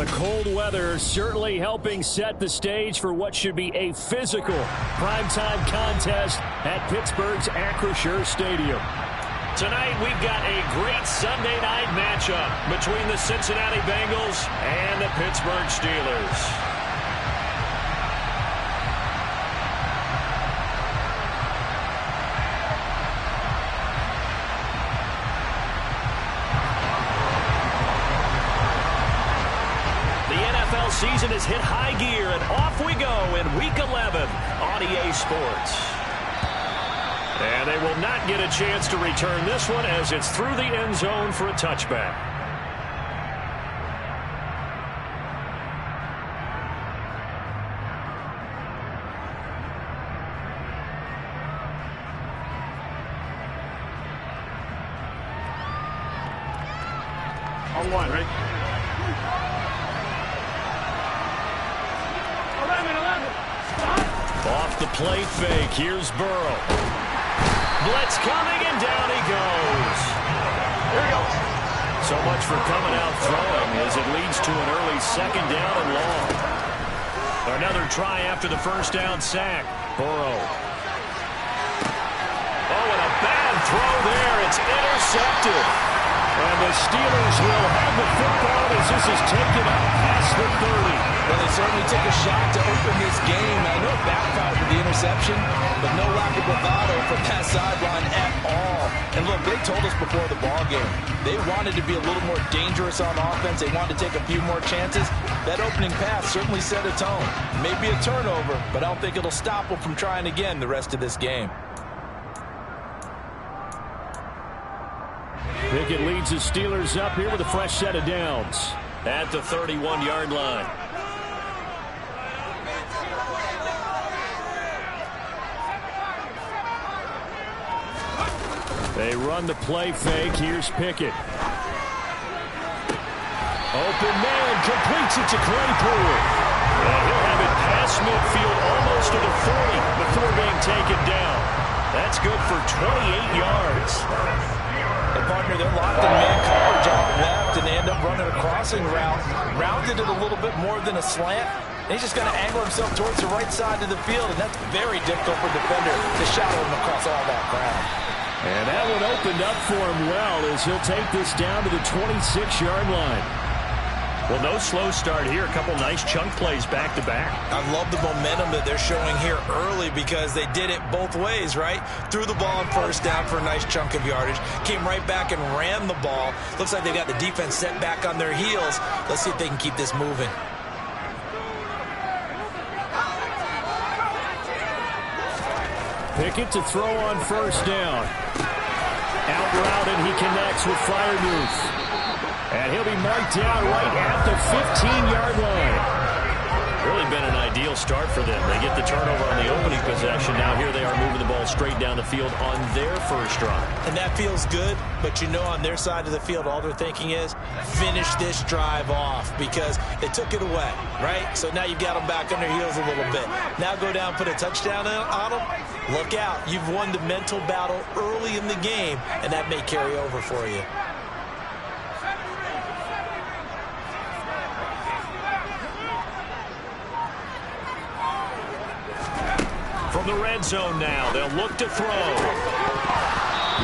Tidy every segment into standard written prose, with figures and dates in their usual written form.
the cold weather certainly helping set the stage for what should be a physical primetime contest at Pittsburgh's Acrisure Stadium. Tonight, we've got a great Sunday night matchup between the Cincinnati Bengals and the Pittsburgh Steelers. Season has hit high gear, and off we go in Week 11 on EA Sports. And they will not get a chance to return this one as it's through the end zone for a touchback. On one, right? Off the play fake, here's Burrow. Blitz coming, and down he goes. There he goes. So much for coming out throwing as it leads to an early second down and long. Another try after the first down sack. Burrow. Oh, and a bad throw there. It's intercepted. And the Steelers will have the football as this is taken up past the 30. Well, they certainly took a shot to open this game. I know it backfired with the interception, but no lack of bravado from that sideline at all. And look, they told us before the ball game, they wanted to be a little more dangerous on offense. They wanted to take a few more chances. That opening pass certainly set a tone. Maybe a turnover, but I don't think it'll stop them from trying again the rest of this game. Pickett leads the Steelers up here with a fresh set of downs at the 31-yard line. They run the play fake. Here's Pickett. Open man, completes it to Claypool. And he'll have it past midfield almost to the 40 before being taken down. That's good for 28 yards. And partner, they're locked in man coverage out left, and they end up running a crossing route. Rounded it a little bit more than a slant. And he's just going to angle himself towards the right side of the field, and that's very difficult for a defender to shadow him across all that ground. And that one opened up for him well as he'll take this down to the 26-yard line. Well, no slow start here. A couple nice chunk plays back-to-back. I love the momentum that they're showing here early because they did it both ways, right? Threw the ball on first down for a nice chunk of yardage. Came right back and ran the ball. Looks like they got the defense set back on their heels. Let's see if they can keep this moving. Pickett to throw on first down. Out route, and he connects with Freiermuth. And he'll be marked down right at the 15-yard line. Really been an ideal start for them. They get the turnover on the opening possession. Now here they are moving the ball straight down the field on their first drive. And that feels good, but you know on their side of the field, all they're thinking is finish this drive off because they took it away, right? So now you've got them back on their heels a little bit. Now go down, put a touchdown on them. Look out. You've won the mental battle early in the game, and that may carry over for you. From the red zone now, they'll look to throw.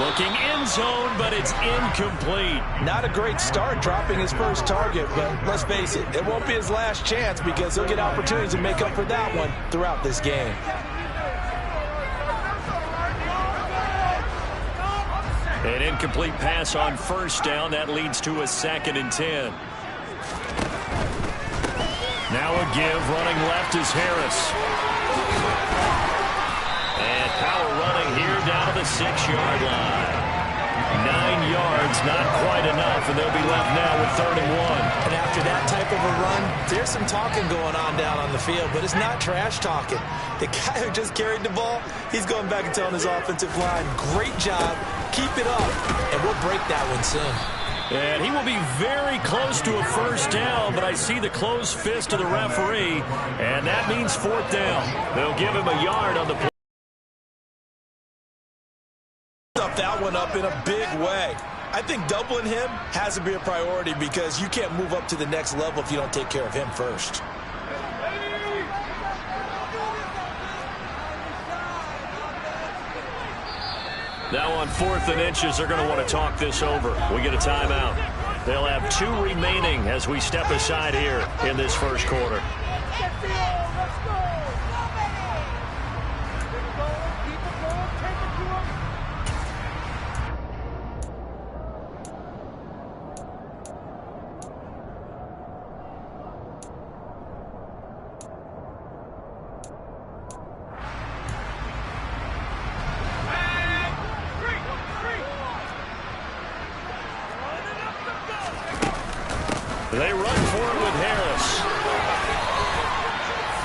Looking end zone, but it's incomplete. Not a great start dropping his first target, but let's face it, it won't be his last chance because he'll get opportunities to make up for that one throughout this game. An incomplete pass on first down. That leads to a 2nd and 10. Now a give. Running left is Harris. And power running here down to the 6-yard line. 9 yards, not quite enough, and they'll be left now with 3rd and 1. And after that type of a run, there's some talking going on down on the field, but it's not trash talking. The guy who just carried the ball, he's going back and telling his offensive line, great job, keep it up, and we'll break that one soon. And he will be very close to a first down, but I see the closed fist of the referee, and that means 4th down. They'll give him a yard on the play. That one up in a big way. I think doubling him has to be a priority because you can't move up to the next level if you don't take care of him first. Now on 4th and inches, they're going to want to talk this over. We get a timeout. They'll have 2 remaining as we step aside here in this first quarter. They run for it with Harris.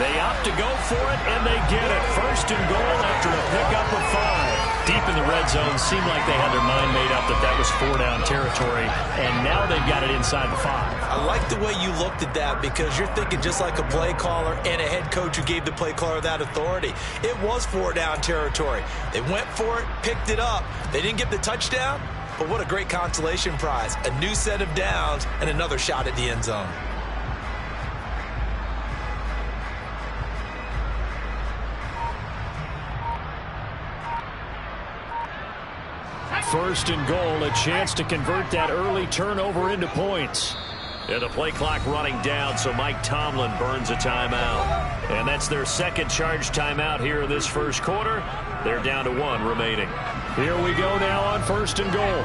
They opt to go for it, and they get it. 1st and goal after a pickup of 5. Deep in the red zone, seemed like they had their mind made up that was 4-down territory, and now they've got it inside the 5. I like the way you looked at that because you're thinking just like a play caller and a head coach who gave the play caller that authority. It was 4-down territory. They went for it, picked it up. They didn't get the touchdown. But what a great consolation prize. A new set of downs and another shot at the end zone. First and goal, a chance to convert that early turnover into points. And the play clock running down, so Mike Tomlin burns a timeout. And that's their second charge timeout here in this first quarter. They're down to 1 remaining. Here we go now on 1st and goal.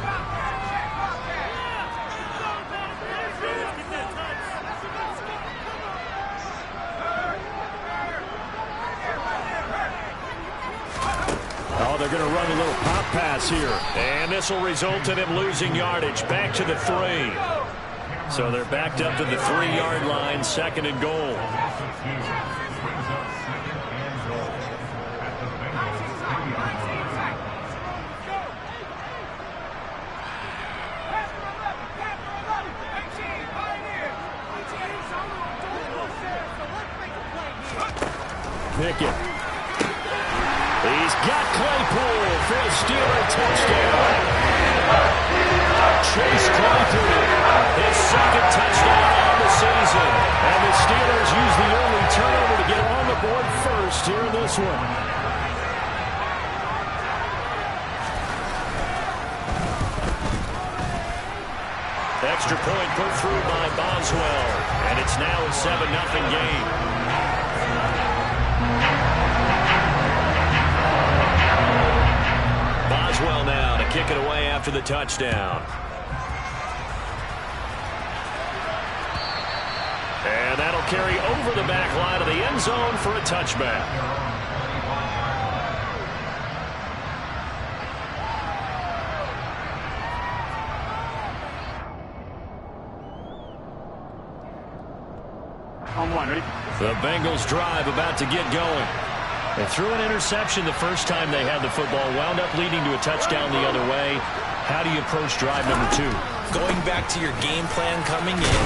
Oh, they're going to run a little pop pass here. And this will result in him losing yardage. Back to the 3. So they're backed up to the 3-yard line, 2nd and goal. Pickett. He's got Claypool for a Steeler touchdown. Chase Claypool, his 2nd touchdown on the season. And the Steelers use the early turnover to get on the board first here in this one. Extra point put through by Boswell. And it's now a 7-0 game. Boswell now to kick it away after the touchdown. And that'll carry over the back line of the end zone for a touchback. On 1, ready? The Bengals drive about to get going. They threw an interception the first time they had the football, wound up leading to a touchdown the other way. How do you approach drive number 2? Going back to your game plan coming in,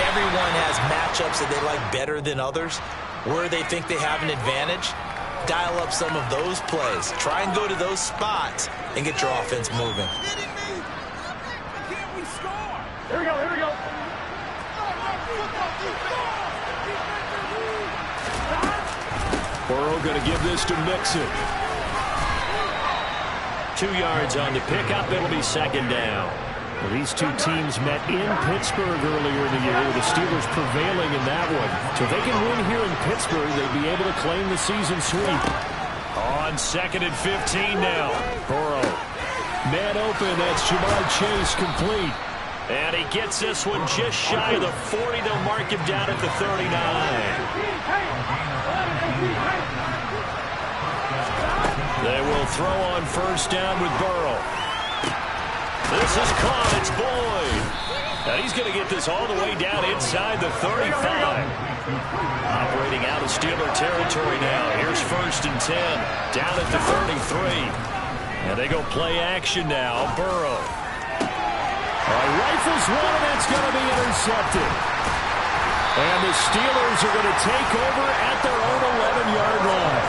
everyone has matchups that they like better than others. Where they think they have an advantage, dial up some of those plays. Try and go to those spots and get your offense moving. Here we go, here we go. Burrow going to give this to Mixon. 2 yards on the pickup. It'll be 2nd down. Well, these two teams met in Pittsburgh earlier in the year, with the Steelers prevailing in that one. So if they can win here in Pittsburgh, they'd be able to claim the season sweep. On 2nd and 15 now. Burrow. Man open. That's Jamar Chase complete. And he gets this one just shy of the 40. They'll mark him down at the 39. They will throw on 1st down with Burrow. This is caught. It's Boyd. Now he's going to get this all the way down inside the 35. Operating out of Steeler territory now. Here's 1st and 10. Down at the 33. And they go play action now. Burrow. Rifles one, and it's going to be intercepted. And the Steelers are going to take over at their own 11-yard line.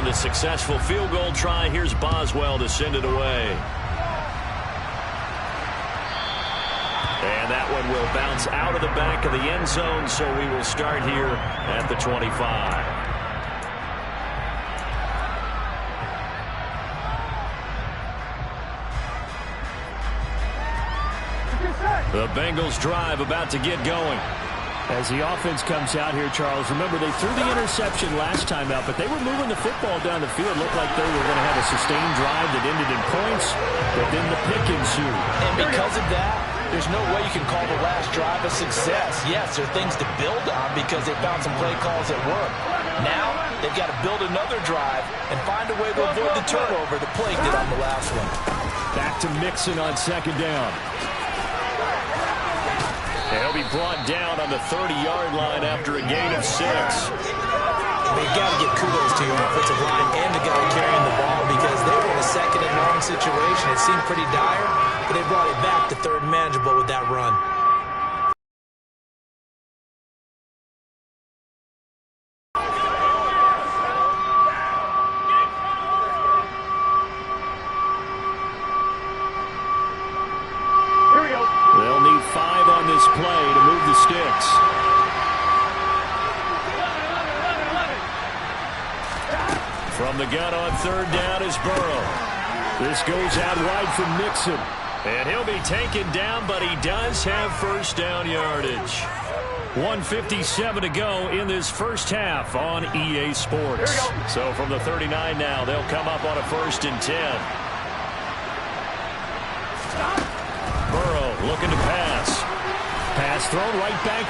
After the successful field goal try, here's Boswell to send it away. And that one will bounce out of the back of the end zone, so we will start here at the 25. The Bengals drive about to get going. As the offense comes out here, Charles, remember they threw the interception last time out, but they were moving the football down the field. Looked like they were going to have a sustained drive that ended in points, but then the pick ensued. And because of that, there's no way you can call the last drive a success. Yes, there are things to build on because they found some play calls that work. Now, they've got to build another drive and find a way to avoid the turnover the Plague did on the last one. Back to Mixon on second down. He'll be brought down on the 30-yard line after a gain of 6. They've got to give kudos to your offensive line and the guy carrying the ball because they were in a second and long situation. It seemed pretty dire, but they brought it back to third and manageable with that run. They'll need 5 on this play to move the sticks. From the gun on third down is Burrow. This goes out wide for Mixon. And he'll be taken down, but he does have first down yardage. 1:57 to go in this first half on EA Sports. So from the 39 now, they'll come up on a 1st and 10. Burrow looking to pass. Pass thrown right back to